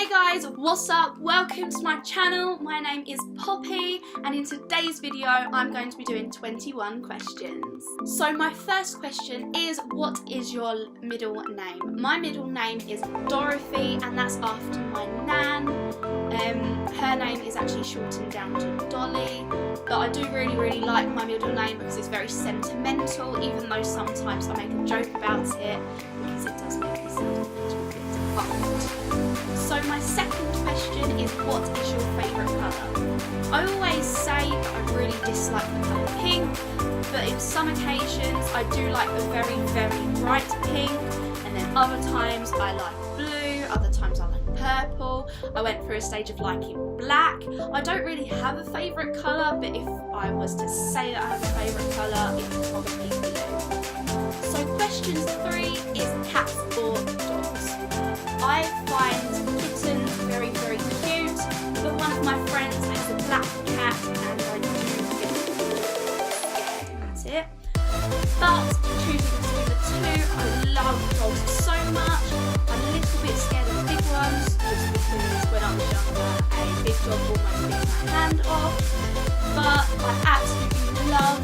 Hey guys, what's up? Welcome to my channel. My name is Poppy and in today's video I'm going to be doing 21 questions. So my first question is, what is your middle name? My middle name is Dorothy and that's after my nan. Her name is actually shortened down to Dolly, but I do really like my middle name because it's very sentimental, even though sometimes I make a joke about it because it does make me sound a little bit old. So my second question is, what is your favourite colour? I always say that I really dislike the colour pink, but in some occasions I do like a very bright pink, and then other times I like blue, other times I like purple. I went through a stage of liking black. I don't really have a favourite colour, but if I was to say that I have a favourite colour, it's probably blue. So question 3 is cats or dogs. I find kittens very cute, but one of my friends has a black cat and I do get scared at it. But choosing between the two, I love dogs so much. I'm a little bit scared of big ones, just because when I was younger a big dog almost bit my hand off. But I absolutely love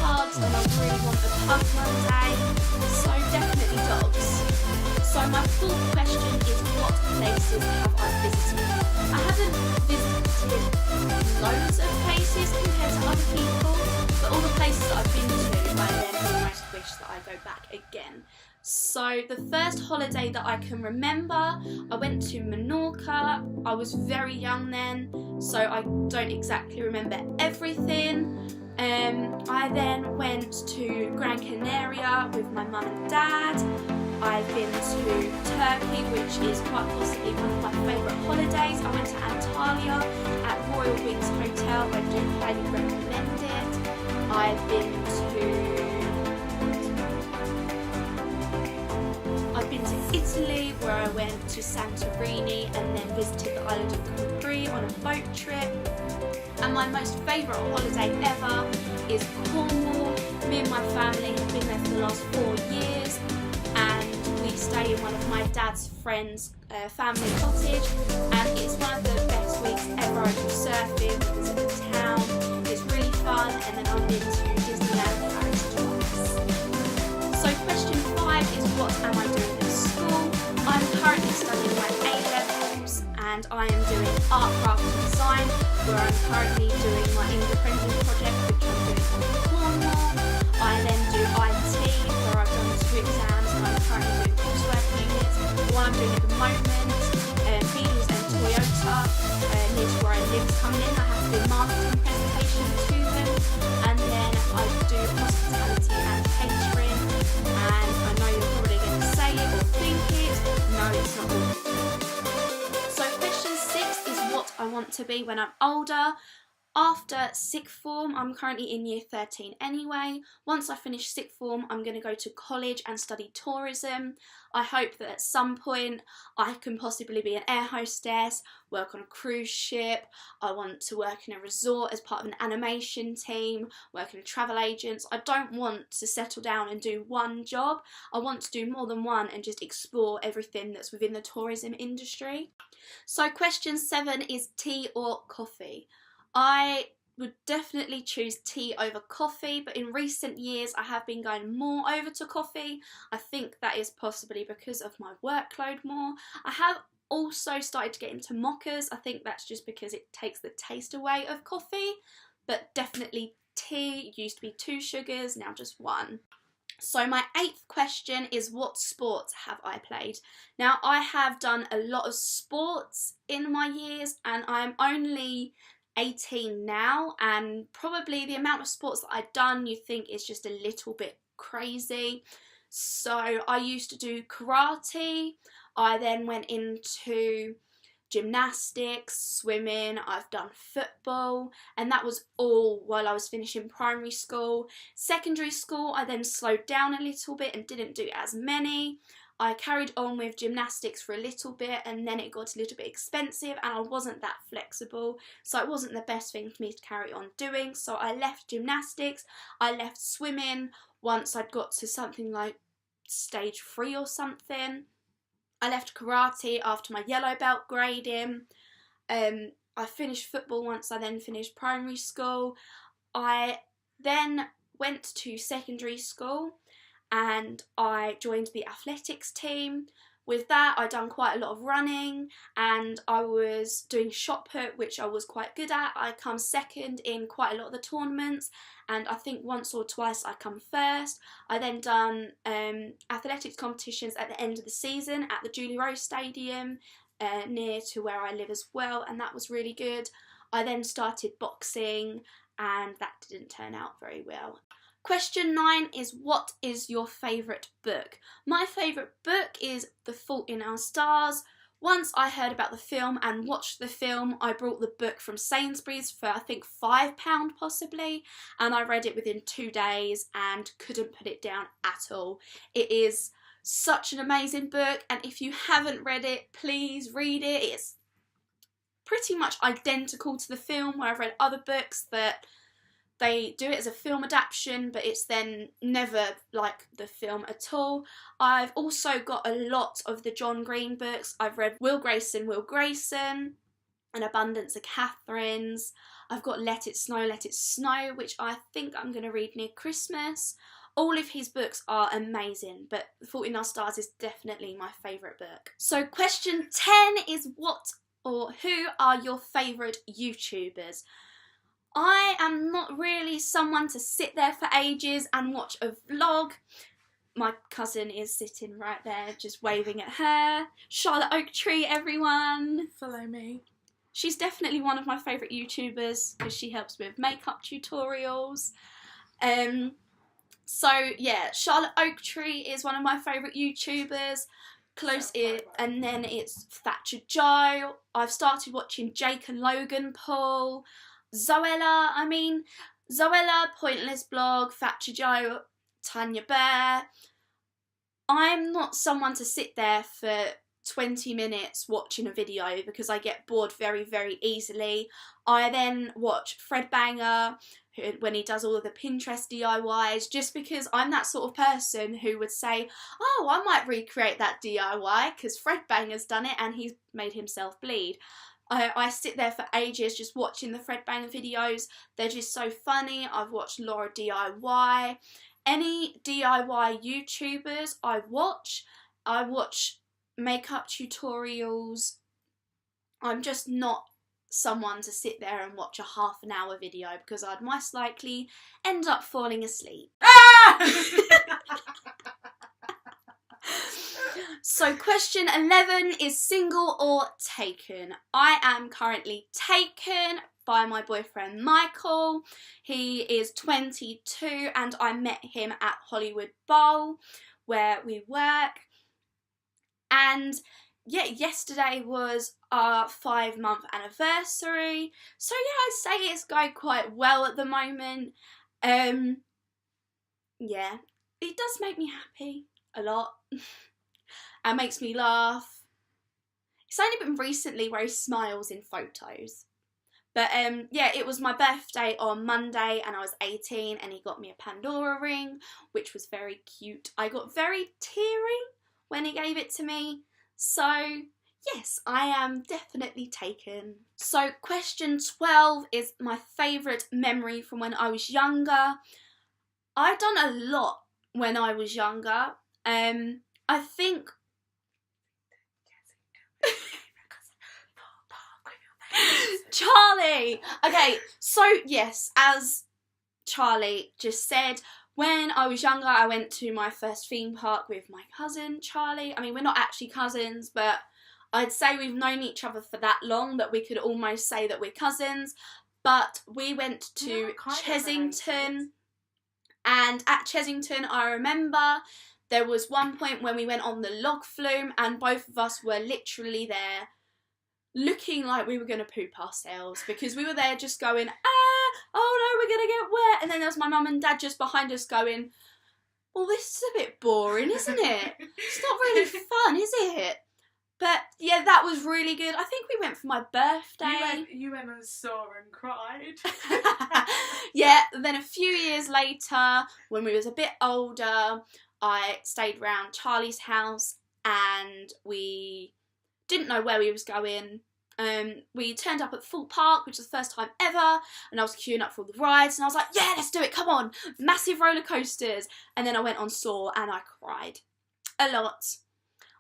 hugs and I really want a hug one day, so definitely dogs. So my fourth question is, what places have I visited? I haven't visited loads of places compared to other people, but all the places that I've been to, I then almost wish that I go back again. So the first holiday that I can remember, I went to Menorca. I was very young then, so I don't exactly remember everything. I then went to Gran Canaria with my mum and dad. I've been to Turkey, which is quite possibly one of my favourite holidays. I went to Antalya at Royal Wings Hotel. I do highly recommend it. I've been to Italy, where I went to Santorini and then visited the island of Capri on a boat trip. And my most favourite holiday ever is Cornwall. Me and my family have been there for the last 4 years, and we stay in one of my dad's friends' family cottage, and it's one of the best weeks ever. I do surfing, we visit the town, it's really fun, and then I've been to Disneyland Paris twice. So question 5 is, what am I doing at school? I'm currently studying my A-levels and I am doing art, craft and design, where I'm currently doing my independent project which I'm doing on Cornwall. I then do IT, where I've done 2 exams and I'm currently doing coursework units. The one I'm doing at the moment, Beatles and Toyota, near to where I live, is coming in. I have to do a marketing presentation to them, and then I do hospitality and catering, and I know you're probably going to say it or think it. No, it's not all. So question 6 is, what I want to be when I'm older. After sixth form, I'm currently in year 13 anyway. Once I finish sixth form, I'm going to go to college and study tourism. I hope that at some point I can possibly be an air hostess, work on a cruise ship. I want to work in a resort as part of an animation team, work in a travel agent. I don't want to settle down and do one job. I want to do more than one and just explore everything that's within the tourism industry. So question 7 is, tea or coffee? I would definitely choose tea over coffee, but in recent years I have been going more over to coffee. I think that is possibly because of my workload more. I have also started to get into mochas. I think that's just because it takes the taste away of coffee, but definitely tea. Used to be 2 sugars, now just 1. So my 8th question is, what sports have I played? Now I have done a lot of sports in my years and I'm only 18 now, and probably the amount of sports that I've done you think is just a little bit crazy. So I used to do karate, I then went into gymnastics, swimming, I've done football, and that was all while I was finishing primary school. Secondary school I then slowed down a little bit and didn't do as many. I carried on with gymnastics for a little bit and then it got a little bit expensive and I wasn't that flexible, so it wasn't the best thing for me to carry on doing, so I left gymnastics. I left swimming once I'd got to something like stage 3 or something, I left karate after my yellow belt grading. I finished football once I then finished primary school. I then went to secondary school and I joined the athletics team. With that, I done quite a lot of running and I was doing shot put, which I was quite good at. I come second in quite a lot of the tournaments, and I think once or twice I come first. I then done athletics competitions at the end of the season at the Julie Rose Stadium near to where I live as well, and that was really good. I then started boxing and that didn't turn out very well. Question 9 is, what is your favourite book? My favourite book is The Fault in Our Stars. Once I heard about the film and watched the film, I brought the book from Sainsbury's for I think £5 possibly, and I read it within 2 days and couldn't put it down at all. It is such an amazing book, and if you haven't read it, please read it. It's pretty much identical to the film, where I've read other books that they do it as a film adaptation, but it's then never like the film at all. I've also got a lot of the John Green books. I've read Will Grayson, An Abundance of Catherines. I've got Let It Snow, which I think I'm going to read near Christmas. All of his books are amazing, but The Fault in Our Stars is definitely my favourite book. So question 10 is, what or who are your favourite YouTubers? I am not really someone to sit there for ages and watch a vlog. My cousin is sitting right there just waving at her. Charlotte Oaktree, everyone. Follow me. She's definitely one of my favourite YouTubers because she helps with makeup tutorials. So yeah, Charlotte Oaktree is one of my favourite YouTubers. Close it, and then it's Thatcher Joe. I've started watching Jake and Logan Paul. Zoella, Pointless Blog, Thatcher Joe, Tanya Bear. I'm not someone to sit there for 20 minutes watching a video because I get bored very, very easily. I then watch Fred Banger when he does all of the Pinterest DIYs, just because I'm that sort of person who would say, oh, I might recreate that DIY because Fred Banger's done it and he's made himself bleed. I sit there for ages just watching the Fred Banger videos. They're just so funny. I've watched Laura DIY. Any DIY YouTubers I watch makeup tutorials. I'm just not someone to sit there and watch a half-an-hour video because I'd most likely end up falling asleep. So question 11 is, single or taken? I am currently taken by my boyfriend Michael. He is 22 and I met him at Hollywood Bowl where we work. And yeah, yesterday was our 5-month anniversary. So yeah, I'd say it's going quite well at the moment. Yeah, it does make me happy a lot. And makes me laugh. It's only been recently where he smiles in photos. But yeah, it was my birthday on Monday and I was 18 and he got me a Pandora ring, which was very cute. I got very teary when he gave it to me. So yes, I am definitely taken. So question 12 is my favourite memory from when I was younger. I've done a lot when I was younger. I think Charlie! Okay, so yes, as Charlie just said, when I was younger I went to my first theme park with my cousin Charlie. I mean, we're not actually cousins, but I'd say we've known each other for that long that we could almost say that we're cousins. But we went to Chesington, and at Chesington I remember there was one point when we went on the log flume and both of us were literally there looking like we were going to poop ourselves because we were there just going, oh no, we're going to get wet. And then there was my mum and dad just behind us going, well, this is a bit boring, isn't it? It's not really fun, is it? But yeah, that was really good. I think we went for my birthday. You went and saw and cried. Yeah, then a few years later, when we was a bit older, I stayed round Charlie's house and we didn't know where we was going. We turned up at Thorpe Park, which was the first time ever, and I was queuing up for all the rides, and I was like, yeah, let's do it, come on, massive roller coasters. And then I went on Soar and I cried a lot.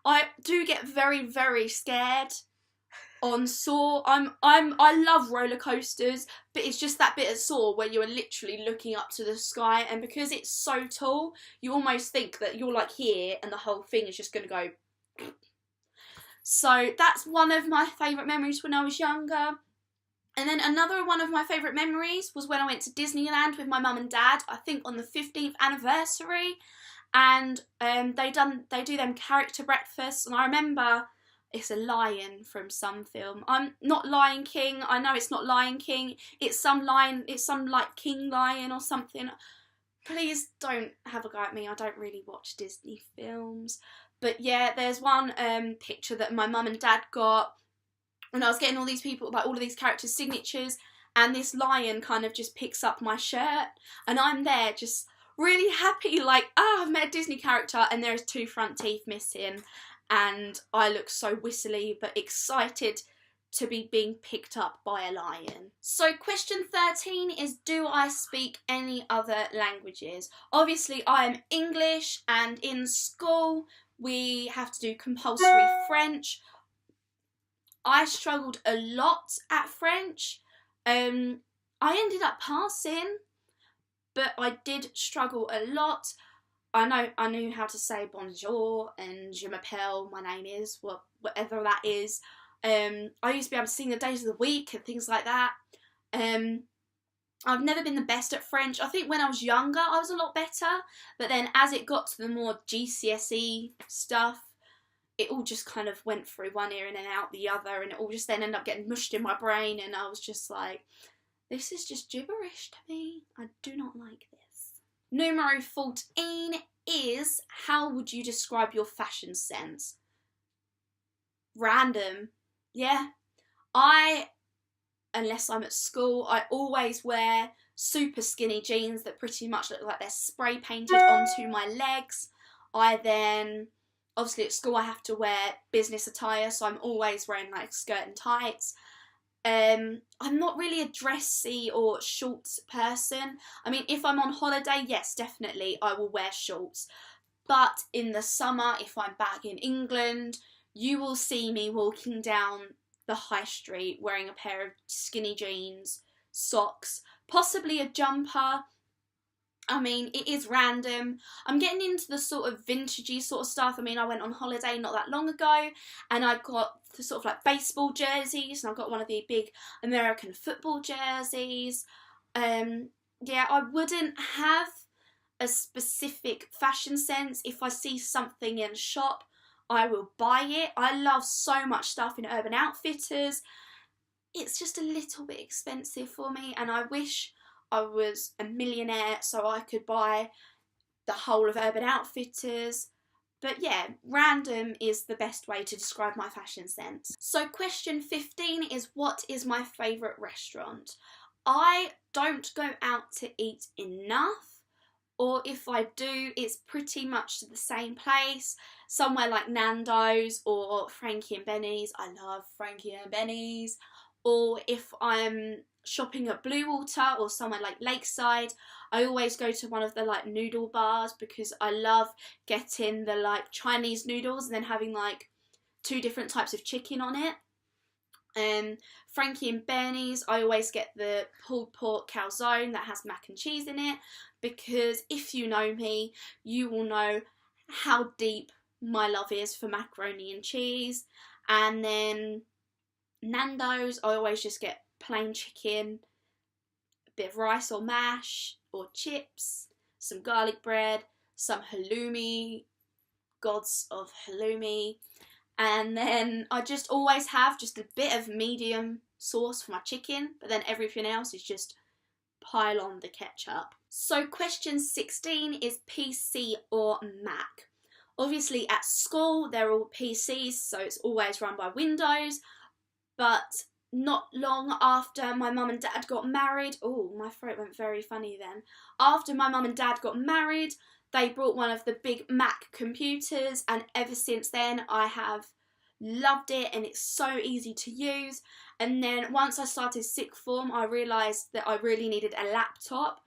I do get very, very scared on Soar. I love roller coasters, but it's just that bit of Soar where you are literally looking up to the sky, and because it's so tall, you almost think that you're like here and the whole thing is just going to go. So that's one of my favourite memories when I was younger. And then another one of my favourite memories was when I went to Disneyland with my mum and dad, I think on the 15th anniversary, and they do them character breakfasts, and I remember it's a lion from some film. I'm not Lion King. I know it's not Lion King. It's some lion. It's some like King Lion or something. Please don't have a go at me. I don't really watch Disney films. But yeah, there's one picture that my mum and dad got, and I was getting all these people, like all of these characters' signatures, and this lion kind of just picks up my shirt, and I'm there just really happy, like, I've met a Disney character, and there's 2 front teeth missing, and I look so whistly but excited to be being picked up by a lion. So question 13 is, do I speak any other languages? Obviously I am English, and in school we have to do compulsory French. I struggled a lot at French. I ended up passing, but I did struggle a lot. I knew how to say bonjour and je m'appelle, my name is, whatever that is. I used to be able to sing the days of the week and things like that. I've never been the best at French. I think when I was younger I was a lot better, but then as it got to the more GCSE stuff, it all just kind of went through one ear and then out the other, and it all just then ended up getting mushed in my brain, and I was just like, this is just gibberish to me. I do not like this. Numero 14 is, how would you describe your fashion sense? Random. Yeah. Unless I'm at school, I always wear super skinny jeans that pretty much look like they're spray painted onto my legs. Obviously at school I have to wear business attire, so I'm always wearing like skirt and tights. I'm not really a dressy or shorts person. I mean, if I'm on holiday, yes, definitely I will wear shorts. But in the summer, if I'm back in England, you will see me walking down the high street wearing a pair of skinny jeans, socks, possibly a jumper. I mean, it is random. I'm getting into the sort of vintagey sort of stuff. I mean, I went on holiday not that long ago, and I got the sort of like baseball jerseys, and I got one of the big American football jerseys. Yeah, I wouldn't have a specific fashion sense. If I see something in a shop, I will buy it. I love so much stuff in Urban Outfitters. It's just a little bit expensive for me, and I wish I was a millionaire so I could buy the whole of Urban Outfitters. But yeah, random is the best way to describe my fashion sense. So question 15 is, what is my favourite restaurant? I don't go out to eat enough, or if I do, it's pretty much to the same place, somewhere like Nando's or Frankie and Benny's. I love Frankie and Benny's. Or if I'm shopping at Bluewater or somewhere like Lakeside, I always go to one of the like noodle bars, because I love getting the like Chinese noodles and then having like 2 different types of chicken on it. Frankie and Benny's, I always get the pulled pork calzone that has mac and cheese in it, because if you know me, you will know how deep my love is for macaroni and cheese. And then Nando's, I always just get plain chicken, a bit of rice or mash or chips, some garlic bread, some halloumi, gods of halloumi, and then I just always have just a bit of medium sauce for my chicken, but then everything else is just pile on the ketchup. So question 16 is PC or Mac. Obviously at school they're all PCs, so it's always run by Windows, but not long after my mum and dad got married, oh, my throat went very funny then. After my mum and dad got married, they brought one of the big Mac computers, and ever since then I have loved it, and it's so easy to use. And then once I started sixth form, I realised that I really needed a laptop,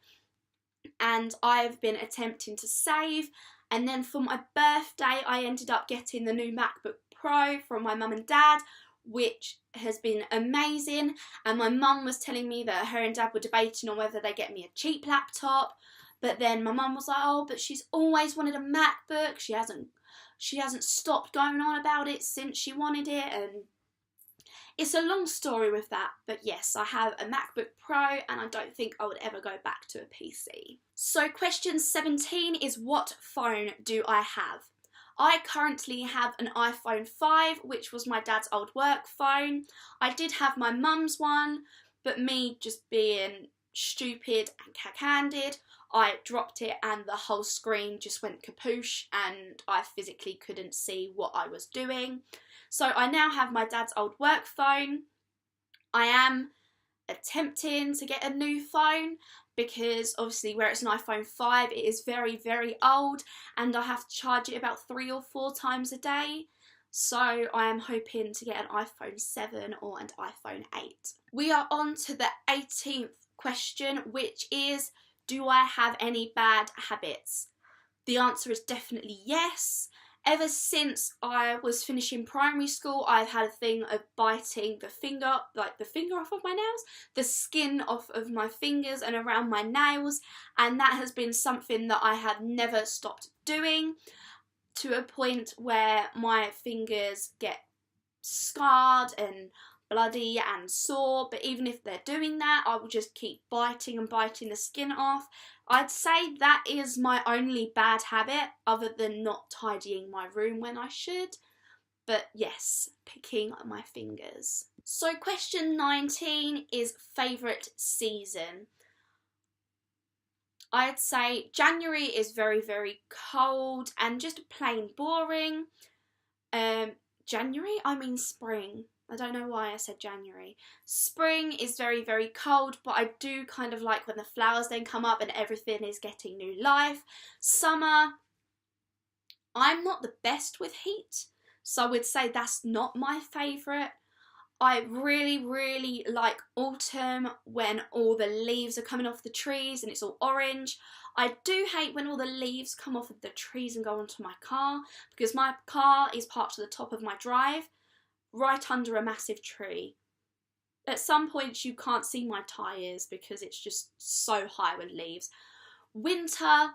and I've been attempting to save. And then for my birthday, I ended up getting the new MacBook Pro from my mum and dad, which has been amazing. And my mum was telling me that her and dad were debating on whether they get me a cheap laptop, but then my mum was like, oh, but she's always wanted a MacBook. She hasn't stopped going on about it since she wanted it, and it's a long story with that. But yes, I have a MacBook Pro, and I don't think I would ever go back to a PC. So question 17 is, what phone do I have? I currently have an iPhone 5, which was my dad's old work phone. I did have my mum's one, but me just being stupid and cack-handed, I dropped it and the whole screen just went kapoosh, and I physically couldn't see what I was doing. So I now have my dad's old work phone. I am attempting to get a new phone because obviously where it's an iPhone 5, it is very, very old, and I have to charge it about 3 or 4 times a day. So I am hoping to get an iPhone 7 or an iPhone 8. We are on to the 18th question, which is, do I have any bad habits? The answer is definitely yes. Ever since I was finishing primary school, I've had a thing of biting the finger off of my nails, the skin off of my fingers and around my nails, and that has been something that I have never stopped doing, to a point where my fingers get scarred and bloody and sore. But even if they're doing that, I will just keep biting and biting the skin off. I'd say that is my only bad habit, other than not tidying my room when I should. But yes, picking my fingers. So question 19 is favourite season. I'd say January is very, very cold and just plain boring. January? I mean spring. I don't know why I said January. Spring is very, very cold, but I do kind of like when the flowers then come up and everything is getting new life. Summer, I'm not the best with heat, so I would say that's not my favourite. I really, really like autumn, when all the leaves are coming off the trees and it's all orange. I do hate when all the leaves come off of the trees and go onto my car, because my car is parked to the top of my drive, right under a massive tree. At some points you can't see my tyres because it's just so high with leaves. Winter,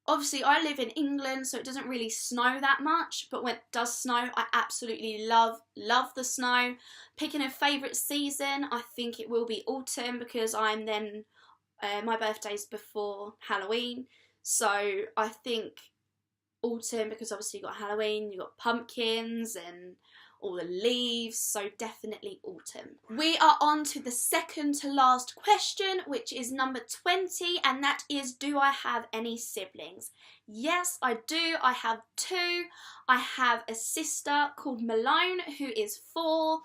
obviously I live in England, so it doesn't really snow that much, but when it does snow, I absolutely love the snow. Picking a favourite season, I think it will be autumn, because I'm then, my birthday's before Halloween, so I think autumn, because obviously you've got Halloween, you've got pumpkins and all the leaves, so definitely autumn. We are on to the second to last question, which is number 20, and that is, do I have any siblings? Yes, I do. I have 2. I have a sister called Malone, who is 4,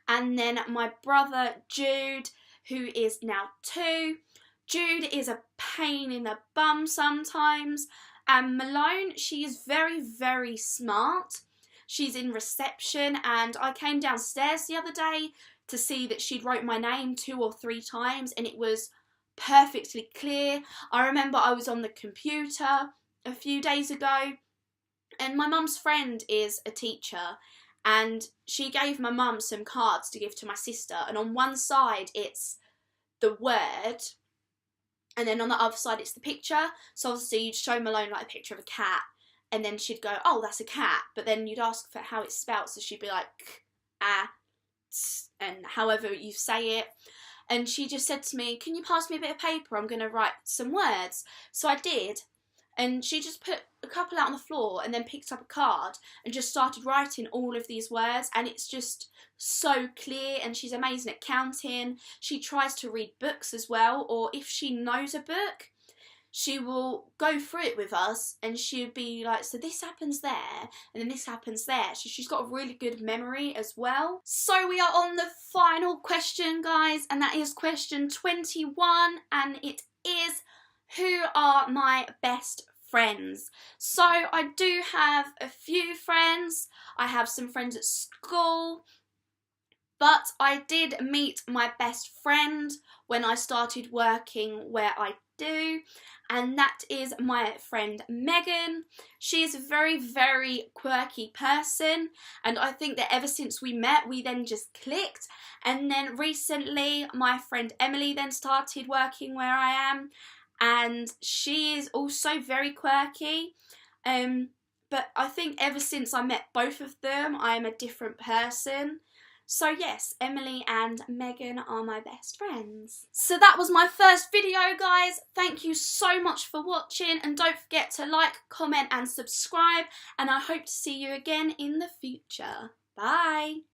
and then my brother Jude, who is now 2. Jude is a pain in the bum sometimes, and Malone, she is very, very smart. She's in reception, and I came downstairs the other day to see that she'd wrote my name 2 or 3 times, and it was perfectly clear. I remember I was on the computer a few days ago, and my mum's friend is a teacher, and she gave my mum some cards to give to my sister, and on one side it's the word, and then on the other side it's the picture. So obviously you'd show Malone like a picture of a cat, and then she'd go, oh, that's a cat. But then you'd ask for how it's spelt, so she'd be like, and however you say it. And she just said to me, can you pass me a bit of paper? I'm going to write some words. So I did. And she just put a couple out on the floor and then picked up a card and just started writing all of these words. And it's just so clear, and she's amazing at counting. She tries to read books as well, or if she knows a book, she will go through it with us, and she'll be like, so this happens there, and then this happens there. So she's got a really good memory as well. So we are on the final question, guys, and that is question 21, and it is, who are my best friends. So I do have a few friends. I have some friends at school, but I did meet my best friend when I started working where I do, and that is my friend Megan. She is a very, very quirky person, and I think that ever since we met, we then just clicked. And then recently, my friend Emily then started working where I am, and she is also very quirky. But I think ever since I met both of them, I am a different person. So yes, Emily and Megan are my best friends. So that was my first video, guys. Thank you so much for watching, and don't forget to like, comment and subscribe, and I hope to see you again in the future. Bye!